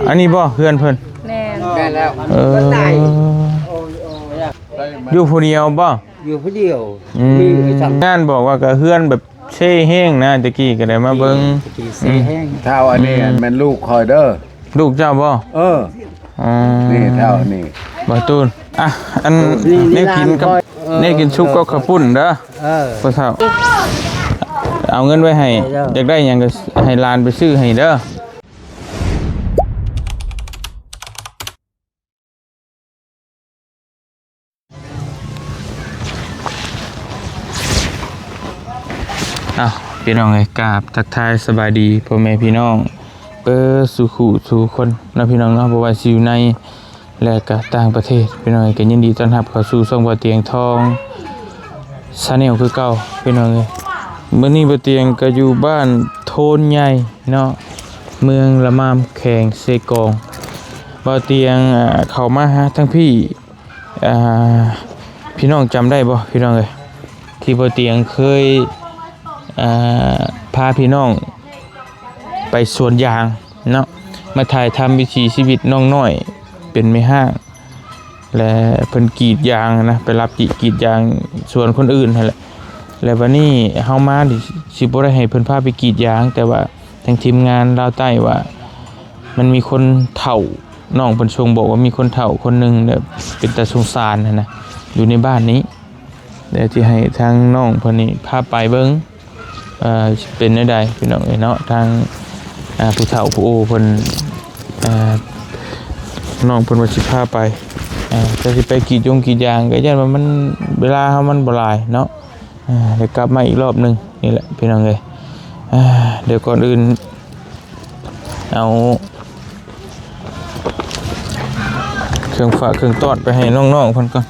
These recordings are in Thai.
อันนี้บ่เพื่อนเพิ่นแม่แล้วอยู่ผู้เดียวบ่อยู่ผู้เดียวงานบอกว่าก็เฮือนแบบเช่แห้งนะตะกี้ก็ได้มาเบิ่งเท่าอันนี้มันลูกคอยเด้อลูกเจ้าบ่นี่เท่านี้บ่ตูนอ่ะอันนี้กินกับนี่กินชุบก็ข้าวปุ้นเด้อพ่อเฒ่าเอาเงินไว้ให้อยากได้หยังก็ให้หลานไปซื้อให้เด้อพี่น้องไอ้กราบทักทายสบายดีพ่อแม่พี่น้องเปิดสู่ขู่สู่คนนะพี่น้องเนาะบ่ว่าสิอยู่ในและก็ต่างประเทศพี่น้องก็ยินดีต้อนรับเข้าสู่ช่องบ่เตียงทองชาแนลคือเก่าพี่น้องเอ้ยมื้อนี้บ่เตียงก็อยู่บ้านโทนใหญ่เนาะเมืองละมามแขงเซกองบ่เตียงเข้ามาหาทั้งพี่พี่น้องจำได้บ่พี่น้องเอ้ยที่บ่เตียงเคยพาพี่น้องไปสวนยางเนาะมาถ่ายทำวิถีชีวิตน้องน้อยเป็นไม่ห้างและเพิ่นกรีดยางนะไปรับกรีดยางสวนคนอื่นนั่นแหละแล้ววันนี้เฮามาสิบ่ได้ให้เพิ่นพาไปกรีดยางแต่ว่าทางทีมงานลาวใต้ว่ามันมีคนเฒ่าน้องเพิ่นชงบอกว่ามีคนเฒ่าคนนึงเนี่ยเป็นตาสงสารนะอยู่ในบ้านนี้เดี๋ยวที่ให้ทางน้องเพิ่นนี่พาไปเบิ่งเป็นได้ใดพี่น้องเนาะทางผู้เฒ่าผู้โอเพิ่นน้องเพิ่นว่าสิพาไปจะสิไปกรีดยางก็ยันว่ามันเวลาเฮามันบ่หลายเนาะเดี๋ยวกลับมาอีกรอบนึงนี่แหละพี่น้องเอ้ยเดี๋ยวก่อนอื่นเอาเครื่องฝากเครื่องตอดไปให้น้องๆเพิ่นก่อน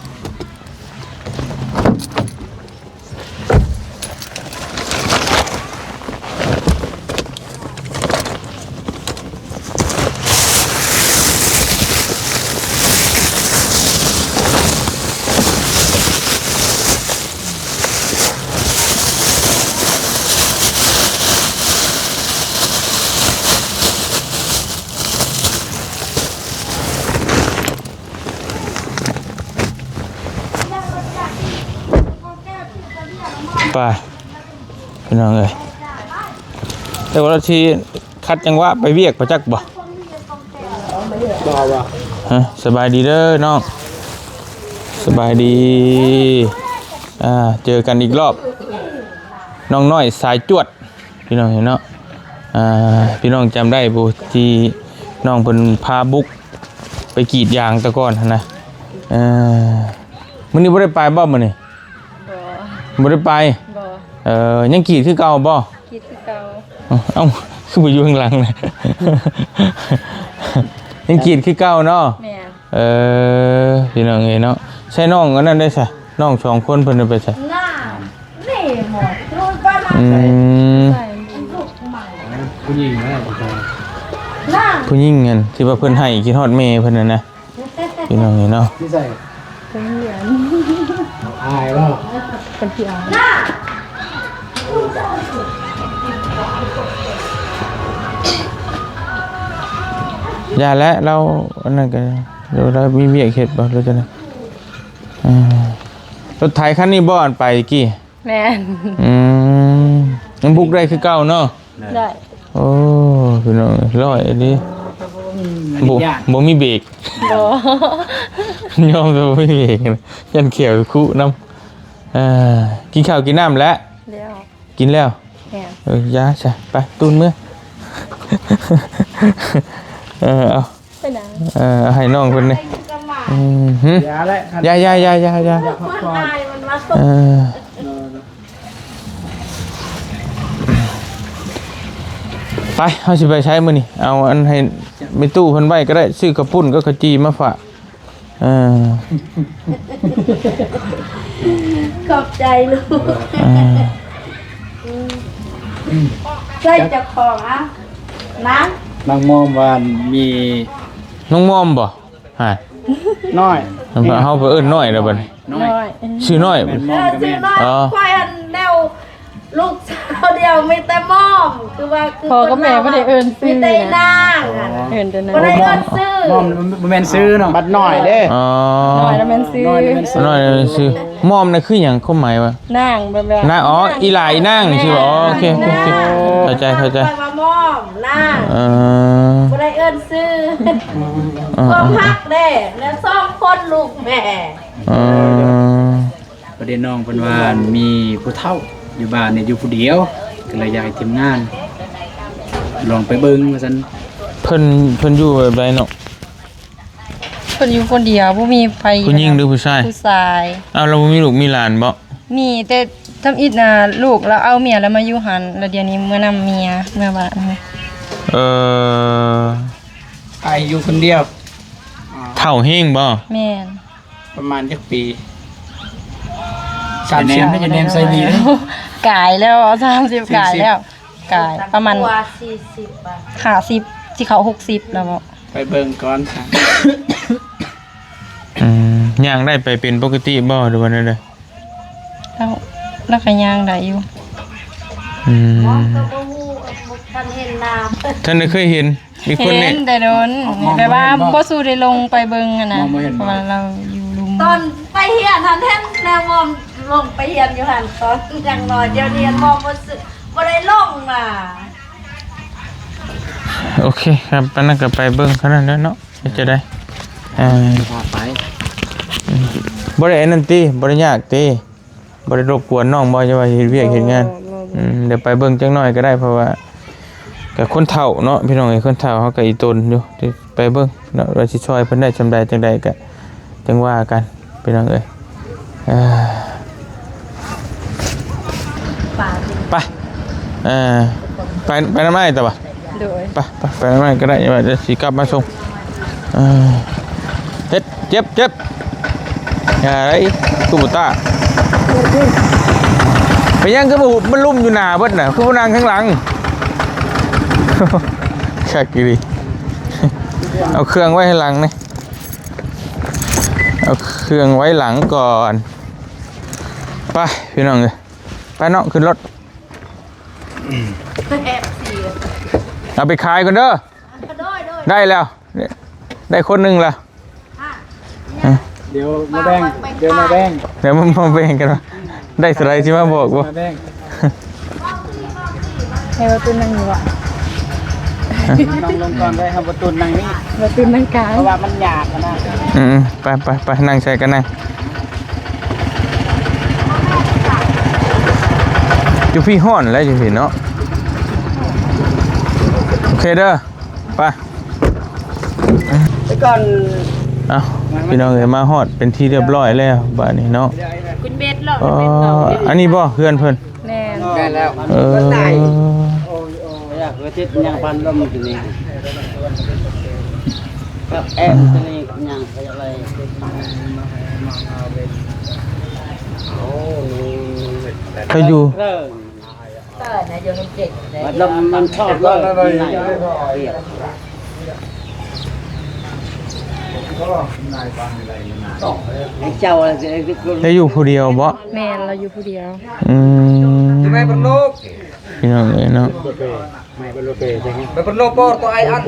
ไปพี่น้องเอ้ยแต่ว่าที่คัดจังหวะไปเวียกประจักบ่ฮะสบายดีเด้อน้องสบายดีเจอกันอีกรอบน้องน้อยสายจวดพี่น้องเห็นเนาะพี่น้องจำได้บ่ที่น้องเพิ่นพาบุกไปกรีดยางตะก้อนนะมื้อนี้บ่ได้ไปบ่มื้อนี้บ่ได้ไปยังกรีดคือเก่าบ่กรีดคือเก่าเอ้าคือบ่อยู่ข้างหลังนะยังกรีดคือเก่าเนาะแม่พี่น้องเอ้ยเนาะใช่น้องอันนั้นได้ซะน้อง2คนเพิ่นไปซะน้านี่หมดรู้ป่ะผู้หญิงนะผู้หญิงนั่นที่ว่าเพิ่นให้คิดฮอดแม่เพิ่นน่ะนะพี่น้องเอ้ยเนาะที่ใส่เป็นเหรียญอายบ่เป็นพี่อายอย่าแล้วเราอันนั้นก็เดี๋ยวเรามีเวียกเฮ็ดบ่เราจะนะรถไถคันนี้บ่อันไปกี้แม่มันบุกได้คือเก่าเนาะได้โอ้พี่น้องร้อยดิบ่มีเบรกบ่ยอมบ่มีเบรกยันเขียวคุน้ำกินข้าวกินน้ำแล้วกินแล้วยาใช่ไปตูนเมื่อเอาไปไหนให้น้องคนนี้ยาไปเอาสิไปใช้มือนี่เอาอันให้ไปตู้เพิ่นไว้ก็ได้ซื้อกระปุ้นก็ขจีมาฝากขอบใจลูกใช่เจ้าของน้องมอมวานมีน้องมอมบ่ฮะน้อยเฮาไปเอิ้นน้อยแล้วบัดนี้น้อยชื่อน้อยชื่อน้อยควายอันแนว ลูกสาวเดียวมีแต่มอมคือว่าคือ พ่อกับแม่บ่ได้เอิ้นชื่ มี อ แต่ นะ นางอะ เอิ้นแต่นั้น บ่ได้เอิ้นชื่อ มอมมันแม่นซื้อเนาะบัดน้อยเด้ อ๋อ น้อยแล้วแม่นซื้อ น้อยนี่แม่นซื้อ น้อยเลยสิมอมน่ะคือหยังความหมายว่า นางแบบ นะอ๋ออีหลายนางนี่สิบ่อ๋อโอเคโอเคเข้าใจเข้าใจ ไปว่ามอมนาง เออ บ่ได้เอิ้นชื่อ เออ ความฮักเด้แล้วสองคนลูกแม่ เออ ประเด็นน้องเพิ่นว่ามีผู้เฒ่าอยู่บ้านเนี่ยอยู่ผู้เดียวก็เลยอยากให้ทีมงาน ลองไปเบิ่งว่าซั่น เพิ่นอยู่แบบใดเนาะ เพิ่นอยู่คนเดียวบ่มีไผ ผู้หญิงหรือผู้ชาย ผู้ชาย อ้าวเราบ่มีลูกมีหลานบ่ มีแต่ทำอิดน่ะลูกแล้วเอาเมียแล้วมาอยู่หันแล้วเดี๋ยวนี้เมื่อนำเมียเมื่อบ้าน เออ ไปอยู่คนเดียว เฒ่าเฮงบ่ แม่น ประมาณจักปี30น่าจะแนมใส่ดีนะ กายแล้ว30กายแล้วกายประมาณ กว่า40บาท 50สิเขา60แล้วบ่ ไปเบิ่งก่อนค่ะ ย่างได้ไปเป็นปกติบ่หรือว่าไดเด้อ แล้วก็ย่างได้อยู่ มองก็บ่ฮู้ท่านเห็นน้ำ ท่านได้เคยเห็นมีคน เห็ นี่ นแต่โดนแต่ว่าบ่สู้ได้ลงไปเบิ่งอะนะเพราะว่าเราอยู่ลุม ตอนไปเฮียนหันแท่นแนวมอมลงไปเฮียนอยู่หันตอนยังน้อยเดี๋ยวเรียนมอมบ่ได้ลงมา โอเคครับปานนั้นก็ไปเบิ่งเท่านั้นแหล้วเนาะจะได้พาไป บ่ได้อันนั้นติบ่ได้ยากติบ่ได้รบกวนน้องบ่จะว่าเฮ็ดเวียกเฮ็ดงานเดี๋ยวไปเบิ่งจังน้อยก็ได้เพราะว่าก็คนเฒ่าเนาะพี่น้องไอ้คนเฒ่าเขาก็อีตนอยู่ที่ไปเบิ่งเนาะว่าสิช่วยเพิ่นได้จำใดจังใดก็จังว่ากันพี่น้องเอ้ยไปไปน้ำไม้แต่ว่า โดย ไปน้ำไม้ก็ได้ว่าจะสิกลับมาส่งเฮ็ดเจ็บอย่าไรกูบุตาไปยังก็มันลุ่มอยู่หน้าเบิดน่ะคือบ่นั่งข้างหลังชักกี่ดิเอาเครื่องไว้ให้หลังนี่เอาเครื่องไว้หลังก่อนไปพี่น้องเลยไปเนาะขึ้นรถเอาไปขายกันเด้อได้แล้วได้คนหนึ่งแล้ว เดี๋ยวมาแบ่งเดี๋ยวมาแบ่ง เดี๋ยวมันมาแบ่งกันว่าได้สไลด์ที่มาบอกว่า มาแบ่ง ให้ว่าตุ้นนั่งอยู่อ่ะ น้องลงก่อนได้ครับประตูนั่งนี่ ว่าตุ้นนั่งกลาง เพราะว่ามันหยาบนะ ไปนั่งใส่กันนั่งอยู่พี่ห้อนแล้วอยู่พี่เนาะโอเคเด้อไป ไปก่อน เอาพี่น้องเอ๋ยมาฮอดเป็นที่เรียบร้อยแล้วบ้านนี้เนาะ คุณเบ็ดหรอก อันนี้บ่เพื่อนเพิ่น แน่น ได้แล้ว เออ อยากอาทิตย์ยังพันลมที่นี่กับแอบที่นี่ยังไปอะไรโอ้ เขาอยู่ มันลมมันชอบเลยไอ้เจ้าอะไร เขาอยู่ผู้เดียวบ่ แม่นเราอยู่ผู้เดียว ไม่เป็นโลก พี่น้องเอ๋ยเนาะ ไม่เป็นโลกใช่ไหมไม่เป็นโลกปอตัวไอ้อัน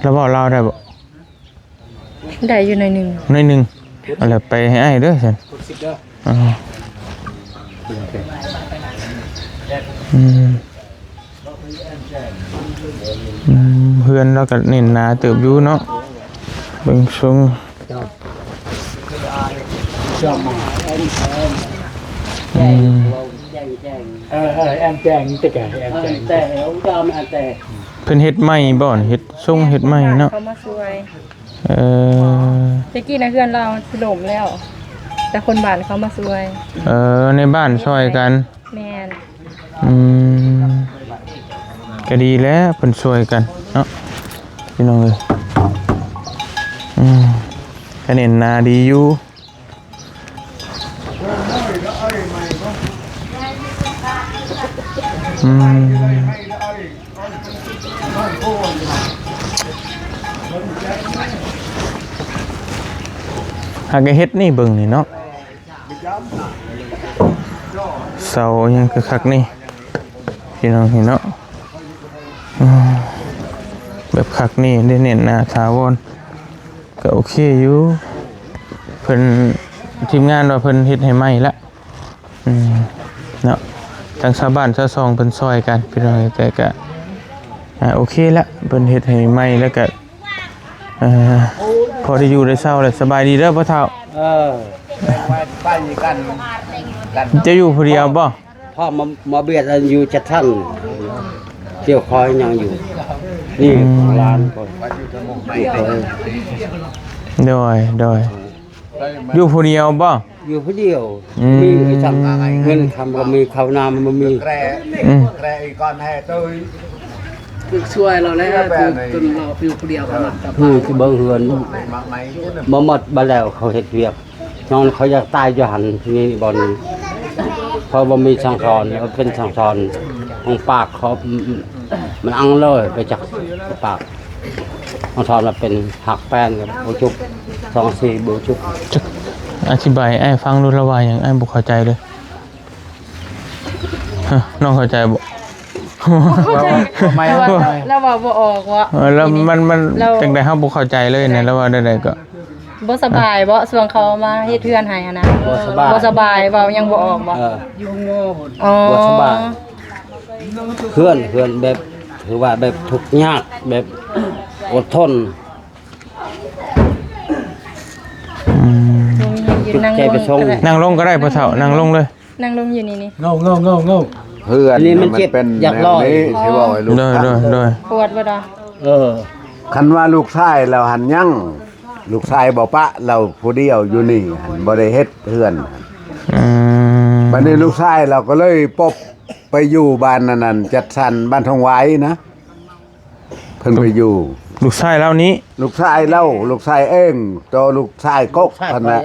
แล้วบ่เล่าได้บ่ ได้อยู่ในหนึ่ง หน่อยหนึงเอาล่ะไปให้อ้ายเด้อซั่นอ๋อเพื่อนเราก็เน้นหนาเติบอยู่เนาะเบิ่งทรง ชอบมา อืม แอมแจงแต่แกแอมแจงแต่ผมจะเอามาแต่ เพิ่นเฮ็ดใหม่บ่อนเฮ็ดทรงเฮ็ดใหม่เนาะ เขามาช่วย เออ ตะกี้นะเพื่อนเราถล่มแล้ว แต่คนบ้านเขามาช่วย ในบ้านช่วยกัน แม่น อืมก็ดีแล้วเพิ่นช่วยกันเนาะพี่น้องเอ้ยก็เน้นหนาดีอยู่หากเฮ็ดนี่เบิ่งนี่เนาะเสายังคือคักนี่ พี่น้องเห็นเนาะแบบคักนี่ได้เน้นหน้าถาวรก็โอเคอยู่เพิ่นทีมงานว่าเพิ่นเฮ็ดให้ใหม่ละเนาะทางชาวบ้านชาวซองเพิ่นซอยกันพี่น้องแต่ก็โอเคละเพิ่นเฮ็ดให้ใหม่แล้วก็พอได้อยู่ได้เศร้าเลยสบายดีเด้อพ่อเฒ่าไปกันจะอยู่ผู้เดียวบ่พ่อมาเบียดอยู่จะท่านเที่ยวคอยยังอยู่นี่ร้านก่อนโดยอยู่ผู้เดียวบ่อยู่ผู้เดียวมีทำเงินทำก็มีข้าวน้ำมันมีแกรก่อนให้ตัวช่วยเราแล้วจนเราอยู่คนเดียวกันกับคือเบิ่งเฮือนบ่หมดบ่แล้วเขาเฮ็ดเวียกนอนเขาอยากตายอยู่หันนี่บ่นี้เพราะบ่มีสังสอนเป็นสังสอนของปากเขามันอังเลยไปจากปากสังสอนมันเป็นหักแป้นกับบ่จุบ2-4บ่จุบอธิบายไอ้ฟังดูละว่าหยังไอ้บ่เข้าใจเลยน้องเข้าใจบ่ไม่แล้วว่าบ่ออกว่าแล้วมันจังได๋เฮาบ่เข้าใจเลยนะแล้วว่าได้ๆก็บ่สบายบ่ส่วนเขามาเฮ็ดเฮือนให้หั่นนะบ่สบายเว้ายังบ่ออกบ่อยู่โง่บ่สบายเฮือนแบบถือว่าแบบทุกข์ยากแบบอดทนนั่งลงก็ได้พ่อเฒ่านั่งลงเลยนั่งลงอยู่นี่เงาเพื่อนนี่มันเจ็บอยากลอยที่บอกให้ลูกได้ปวดบ่ดอคันว่าลูกชายเราหันยังลูกชายบ่ปะเราผู้เดียวอยู่นี่หันบ่ได้เฮ็ดเพื่อนบัดนี้ลูกชายเราก็เลยปบไปอยู่บ้านนั้นจัดสรรบ้านทองไว้นะเพิ่นไปอยู่ลูกชายเรานี้ลูกชายเราลูกชายเองโตลูกชายกกคั่นน่ะ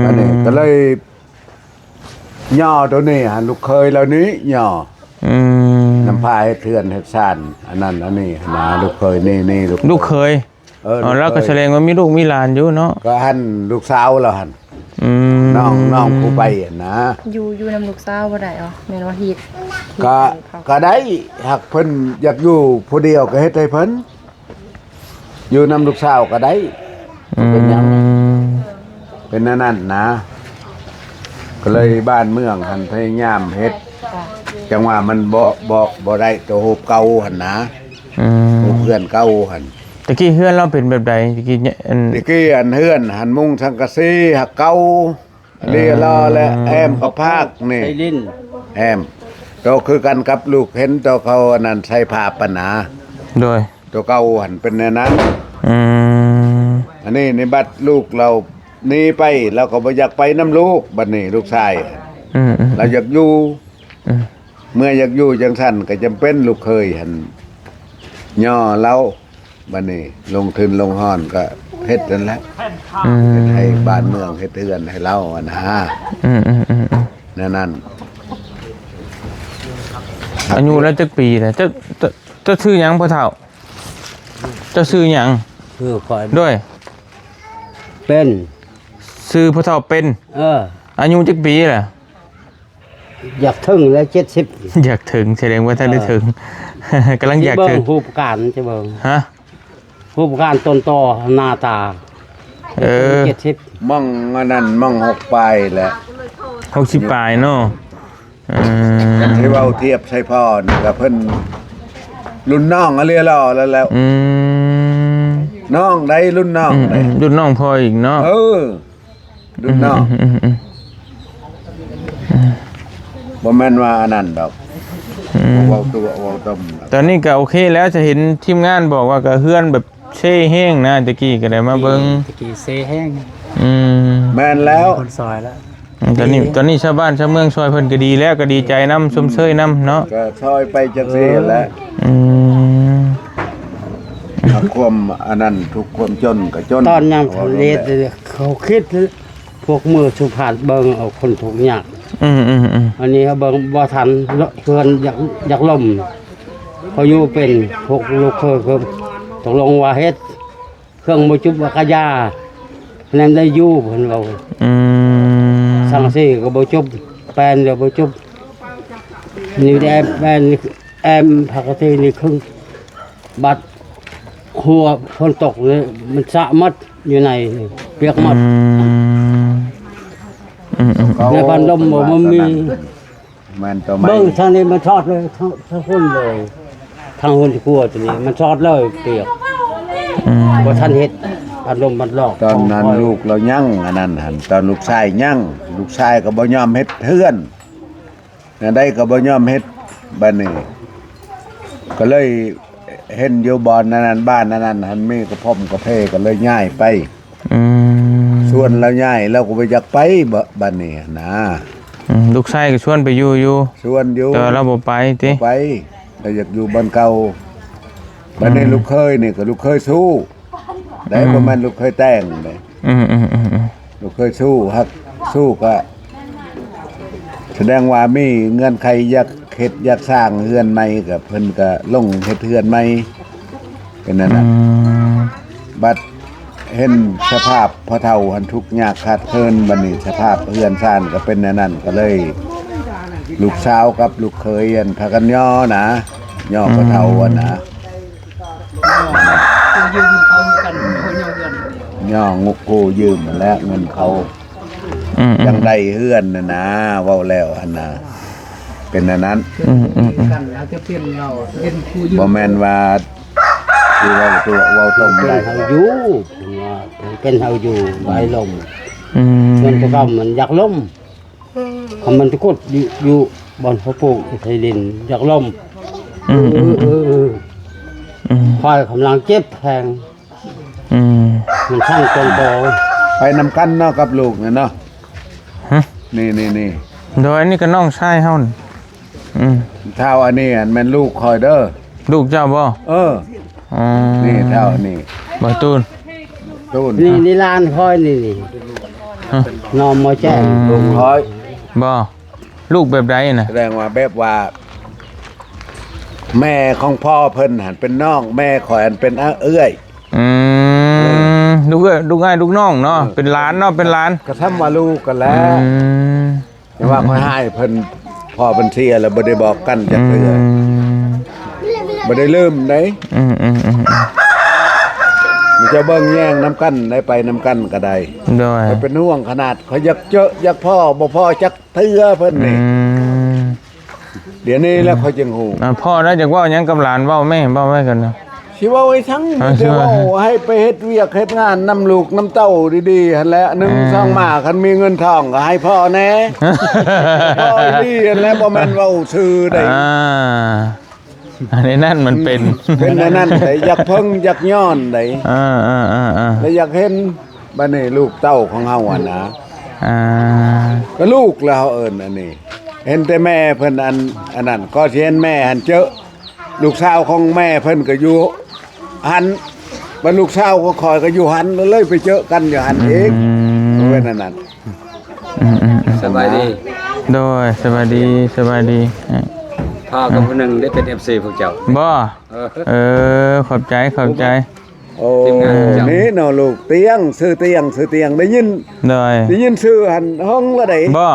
อันนี้ก็เลยย่อตัวนี้ฮะลูกเคยเหล่านี้ย่อน้ำพายเถื่อนเฮ็ดซ่านอันนั้นอันนี้นะลูกเคยนี่ลูกเคยแล้วก็แสดงว่ามีลูกมีหลานอยู่เนาะก็หั่นลูกสาวแล้วหั่นน้องผู้ไปนะอยู่นำลูกสาวบ่ได้อ๋อแม่นว่าฮีดก็ได้หากเพิ่นอยากอยู่ผู้เดียวก็เฮ็ดให้เพิ่นอยู่นำลูกสาวก็ได้เป็นหยังเป็นนั่นนะก็เลยบ้านเมืองหันพยายามเฮ็ดจังว่ามันบ่ได้ตัวรูปเก่าหั่นนะรูปเพื่อนเก่าหั่นตะกี้เฮือนเราเป็นแบบใดตะกี้อันเฮือนหันมุงสังกะสีหักเก่าเรียรอและแอมกับภาคนี่แอมโตคือกันกับลูกเห็นตัวเขาอันนั้นใส่ผ้าปะหนาโดยตัวเก่าหันเป็นแนวนั้นอันนี้ในบัดลูกเรานี่ไปเราก็บ่อยากไปน้ำลูกบัดนี้ลูกชายเราอยากอยู่เมื่ออยากอยู่จังซั่นก็จำเป็นลูกเคยหั่นย่อเราบัดนี้ลงทุนลงห้อนก็เฮ็ดนั่นแหละให้บ้านเมืองเฮ็ดเทือนให้เราอ่ะนะนั่นอายุแล้วจักปีน่ะจะชื่อหยังพ่อเฒ่าจะชื่อหยังชื่อคอยด้วยเป็นชื่อพ่อเฒ่าเป็นอายุจักปีล่ะอยากถึงแล้ว70อยากถึงแสดงว่าท่านได้ถึงกำลังอยากถึงผู้ประการจะเบิ่งฮะผู้ประการต้นตอหน้าตา70มั่งอันนั้นมั่ง6ปลายแหละ60ปลายเนาะที่เว้าเทียบใส่พ่อนี่ก็เพิ่นรุ่นน้องอะไรล่อแล้วน้องได้รุ่นน้องได้รุ่นน้องพ่ออีกเนาะรุ่นน้องบ่แม่นว่าอันนั้นดอกเว้าตัวเว้าต้มตอนนี้ก็โอเคแล้วจะเห็นทีมงานบอกว่าก็เฮือนแบบเซ่แห้งนะตะกี้ก็ได้มาเบิ่งตะกี้เซ่แห้งแม่นแล้วคนซอยแล้วตอนนี้ชาวบ้านชาวเมืองซอยเพิ่นก็ดีแล้วก็ดีใจนำชมเชยนำเนาะก็ซอยไปจังซี่แหละความอันนั้นทุกความจนก็จนตอนยามทะเลเขาคิดพวกมือสุภาพเบิ่งเอาคนทุกข์ยากอันนี้เขาเบิ่งบ่ทันเพื่อนอยากล่มพออยู่เป็นพวกลูกเคยตกลงว่าเฮ็ดเครื่องบ่จุบว่ากะยาแนมได้อยู่เพิ่นเว้าสังซี่ก็บ่จุบแปลนก็บ่จุบ นี่แอมผักทีนี่ครึ่งบัดหัวฝนตกเลยมันสะมัดอยู่ในเปียกมัดในพันลมบ่มันมี มันตัวใหม่ เบิ้งทางนี้มันชอดเลยทั้งคนเลยทางคนที่กลัวตัวนี้มันชอดเลยเปียกบ่ทันเฮ็ดพันลมมันหลอก ตอนนั้นลูกเรายั่งอันนั้นหันตอนลูกชายยั่งลูกชายก็บ่ยอมเฮ็ดเทือนนั่นได้ก็บ่ยอมเฮ็ดบัดนี้ก็เลยเห็นอยู่บ่อนนั้นบ้านนั้นหันมีกระพร่อมกระเพก็เลยย้ายไปส่วนเราย้ายเราก็บ่อยากไปบัดนี้นะลูกชายก็ชวนไปอยู่ส่วนอยู่แต่เราบ่ไปติไปเราอยากอยู่บ้านเก่าบัดนี้ลูกเคยนี่ก็ลูกเคยสู้ได้บ่แม่นลูกเคยแต่งได้ลูกเคยสู้ฮักสู้ก็แสดงว่ามีเงื่อนไขอยากเฮ็ดอยากสร้างเรือนใหม่ก็เพิ่นก็ลงเฮ็ดเรือนใหม่เป็นนั่นน่ะบัดเห็นสภาพพ่อเฒ่าหันทุกข์ยากขาดเคินบัดนี้สภาพเรือนซ่านก็เป็นนั่นก็เลยลูกสาวกับลูกเขยอันพากันย่อนะย่อพ่อเฒ่าอ่ะนะยืมเขากันคนย่อเงิน ย่องกกูยืมและเงินเขายังได้เฮือนน่ะนะเว้าแล้วอันน่ะเป็นอันนั้นกันแล้วจะเปลี่ยนเราเป็นครูยืม บ่แม่นว่าคือว่าตัวเว้าต้ม เป็น ได้ เฮาอยู่เป็นเฮาอยู่ใบลมมันก็กำมันอยากล้มมันจะกดอยู่บนพระปลูกไทยดินอยากล้มคอยกำลังเจ็บแทงมันช่างตนโต ไปนำกันเนาะกับลูกเนาะนี่โดยนี่ก็น้องชายเฮานี่เท่าอันนี้แม่นลูกคอยเด้อ ลูกเจ้าบ่นี่เท่านี้ บ่ตูน นี่ลานคอยนี่นอนมาแจ้ง ลูกคอย บ่ลูกแบบใดน่ะแสดงว่าแบบว่าแม่ของพ่อเพิ่นหันเป็นน้องแม่คอยหันเป็นเอื้อยลูกง่ายลูกน้องเนาะเป็นหลานเนาะเป็นหลานก็ทำว่าลูกกันแล้วแต่ว่าคอยให้เพิ่นพ่อเพิ่นเสียแล้วบ่ได้บอกกันจักเทื่อบ่ได้ลืมไดมันจะเบิ่งแย่งน้ำกันได้ไปน้ำกันก็ได้ด้วยเป็นห่วงขนาดเขาอยากเจออยากพ่อบ่พ่อจักเทื่อเพิ่นนี่เดี๋ยวนี้แล้วเขาจึงฮู้พ่อแล้วจักว่าหยังกับหลานเว้าแม่เว้าไว้กันเนาะสิว่าไว้ทั้งสิว่าให้ไปเฮ็ดเวียกเฮ็ดงานนำลูกนำเต้าดีๆหั่นแหละ1 2มาคันมีเงินทองก็ให้พ่อแน่พ่อดีหั่นแหละบ่แม่นเว้าชื่อได้อันนี้นั่นมันเป็นนั่นได้อยากเพิ่งอยากย้อนได้แล้วอยากเห็นบัดนี้ลูกเต้าของเฮาอ่ะนะก็ลูกแล้วเอิ้นอันนี้เห็นแต่แม่เพิ่นอันนั้นก็สิเห็นแม่หันเจอลูกสาวของแม่เพิ่นก็อยู่หันบัดลูกสาวก็คอยก็อยู่หันเลยไปเจอกันอยู่หันเองเว้นนั่นสบายดีโดยสบายดีพ่อกับคนหนึ่งได้เป็น FC พวกเจ้าบ่ขอบใจโอ้นี่เนาะลูกเตียงซื้อเตียงได้ยินชื่อหันห้องละไดบ่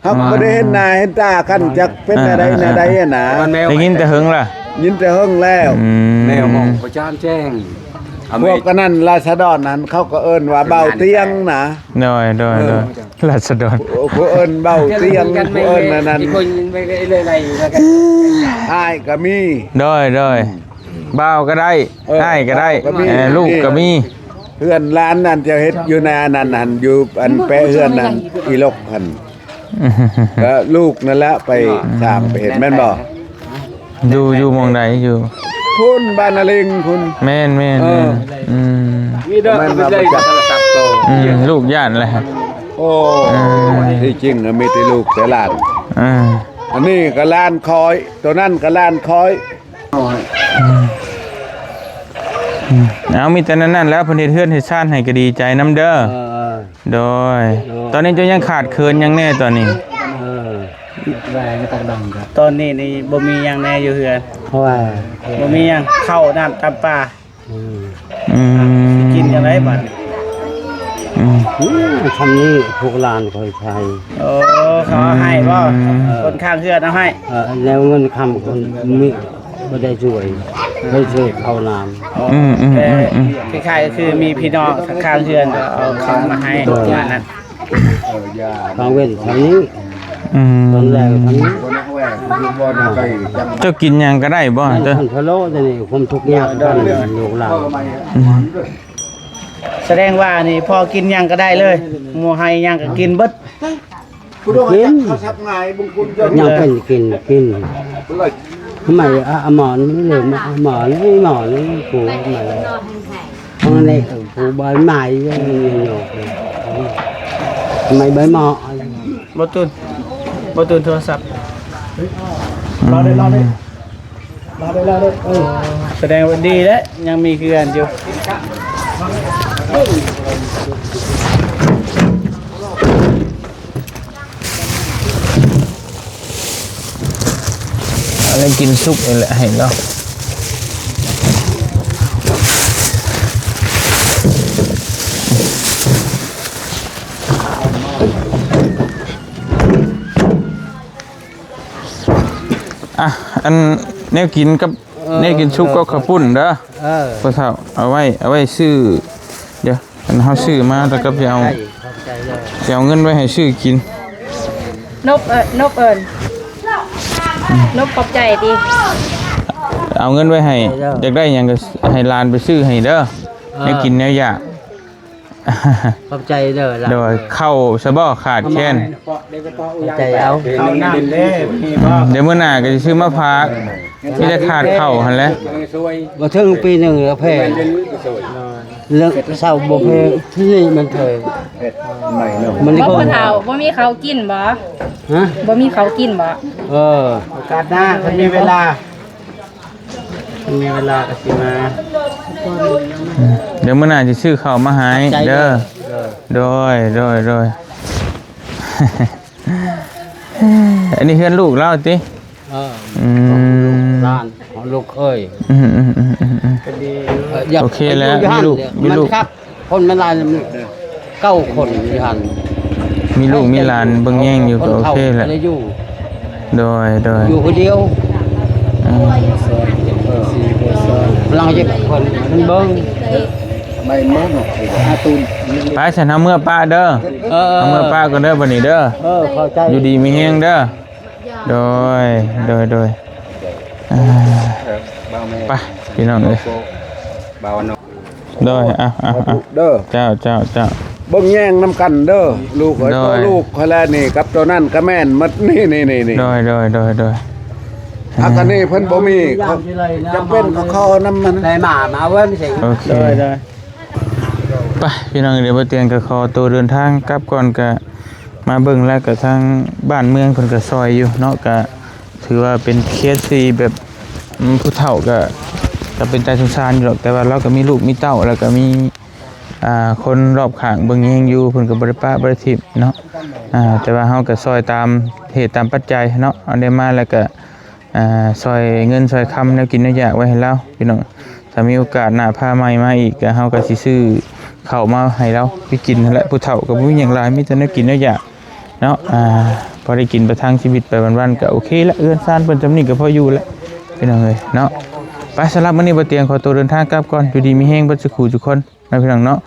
ครับบ่ได้เห็นหน้าเห็นตากันจักเป็นอะไรน่ะน่ะได้ยินแต่หึงล่ะยินแต่หึงแล้วแมวมองประจานแจ้งพวกนั้นราษฎรนั้นเขาก็เอิ้นว่าเบาเตียงนะน้อยราษฎรเขาเอิ้นเบาเตียงเขาเอิ้นนั้นอีกคนไปอะไรอ้ายก็มีด้อยเบาก็ได้อ้ายก็ได้ลูกก็มีเพื่อนร้านนั้นจะเฮ็ดอยู่ในนั้นหันอยู่อันแปะเฮือนนั้นอีลกหั่นแล้วลูกนั่นแหละไปสร้างไปเฮ็ดแม่นบ่อยู่หม่องใดอยู่พุ่นบ้านนาลิงพุ่นแม่นมีเด้อมันได้โทรศัพท์โตลูกย่านแหละโอ้ที่จริงมีแต่ลูกแต่หลานอันนี้ก็ล้านคอยตัวนั้นก็ล้านคอยเอามีแต่นั้นแล้วเพิ่นเฮ็ดเฮือนเฮ็ดซ่านให้ก็ดีใจนำเด้อโดยตอนนี้เจ้ายังขาดเคินยังแน่ตอนนี้แรงก็ต้องดังครับ ตอนนี้นี่บ่มีหยังแน่อยู่เฮือนเพราะว่าบ่มีหยังข้าวน้ำตำปลากินจังได๋บัด ทำนี่พวกลานคอยใช้ โอ้เขาให้บ่คนข้างเฮือนเอาให้ แล้วเงินคำคนมีไม่ได้ช่วยไม่ช่วยเข้านาม แต่คล้ายๆก็คือมีพี่น้องข้างเฮือนก็เอาของมาให้ประมาณนั้น บางเว้นทำนี้ตอนแรกทำนี้ เจ้ากินหยังก็ได้บ่ ท่าน เด้อ พะโล้แต่นี่ความทุกข์ยากท่านลูกหลาน แสดงว่านี่พอกินหยังก็ได้เลยหมู่ให้หยังก็กินเบิด กิน เขาทับง่ายบุญคุณ ยังเป็นกินทำไมหมอนไม่เหลือหมอนไม่หมอนผูทำไมเพราะในผูใบไม้ยังหยกทำไมใบหมอ บ่ตุนโทรศัพท์รอได้แสดงว่าดีแล้วยังมีเพื่อนอยู่ อะไรกินซุปนี่แหละให้เนาะอ่ะอันแนวกินกับแนวกินซุปก็ข้าวปุ้นเด้อพ่อเฒ่าเอาไว้ซื้อเดี๋ยวอันเฮาซื้อมาแล้วก็ไปเอาเงินไว้ให้ซื้อกิน นบนบขอบใจดี เอาเงินไว้ให้อยากได้หยังก็ให้หลานไปซื้อให้เด้อแนวกินแนวอยาก ขอบใจเด้อ โดยเข้าซะบ่ขาดแค้น ใจเอา เอาน้ำเด้พี่บ่ เดี๋ยวมื้อหน้าก็สิซื้อมาฝากที่ได้ขาดเข้าหั่นแหละ บ่ถึงปีหนึ่งแล้วแพ้เรื่องเศร้าบ่แพ้ที่นี่มันเคยมัน บ่ ก็ ผู้เฒ่าบ่มีเขาวกินบ่ ฮะ บ่มีเขาวกินบ่ โอกาสหน้าถ้ามีเวลาก็สิมา เดี๋ยวมื้อหน้าสิซื้อข้าวมาให้เด้อโดย อันนี้เฮือนลูกเราติร้านลูกเคย โอเคแล้วมีลูก ครับคนมันลาน9คนอยู่หัน มีลูกมีหลานเบิ่งแย่งอยู่ก็โอเคแหละ อยู่ โดย อยู่คนเดียวหลังจากคนมันเบิ่ง ไม่เมื่อหรอกอาตูน ไปฉันทำเมื่อป้าเด้อเอาเมื่อป้าก็เด้อบัดนี้เด้อ เข้าใจ อยู่ดีมีแฮงเด้อโดยไปพี่น้องเอ้ยโดยเด้อ เจ้า เบิ่งแย่งน้ำกันเด้อลูกเอ้ยตัวลูกเขาแล้วนี่กับตัวนั่นก็แม่นมัดนี่โดยอากันนี่เพิ่นบ่มีจำเป็นเขาน้ำมัน ได้มาเว้นสิ โอเคไปพี่น้องเดี๋ยวบ่เตียงก็ขอตัวเดินทางกลับก่อนก็มาเบิ่งแล้วก็ทางบ้านเมืองเพิ่นก็ซอยอยู่เนาะก็ถือว่าเป็นเคสที่แบบผู้เฒ่าก็เป็นใจสงสารอยู่หรอกแต่ว่าเราก็มีลูกมีเต้าแล้วก็มีคนรอบข้างเบิ่งแยงอยู่เพิ่นก็บ่ได้ปะบ่ได้ทิ่มเนาะแต่ว่าเฮาก็ซอยตามเหตุตามปัจจัยเนาะเอาได้มาแล้วก็ซอยเงินซอยคำแนวกินแนวอยากไว้ให้เราพี่น้องถ้ามีโอกาสหน้าพาใหม่มาอีกก็เฮาก็สิซื้อข้าวมาให้เราไปกินนั่นแหละผู้เฒ่าก็บ่มีหยังหลายมีแต่แนวกินแนวอยากเนาะพอได้กินประทังชีวิตไปวันๆก็โอเคละเอื้อนซ่านเพิ่นจำนี้ก็พออยู่แล้วพี่น้องเอ้ยเนาะไปสำหรับมื้อนี้บ่เตียงขอตัวเดินทางกลับก่อนอยู่ดีมีแฮงเบิดสุขทุกคนนะพี่น้องเนาะ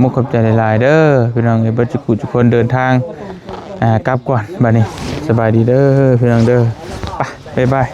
มุกขอบใจหลายๆเด้อพี่น้องเอ้ยเบิดสุขทุกคนเดินทางกลับก่อนบัดนี้สบายดีเด้อพี่น้องเด้อไปบ๊ายบาย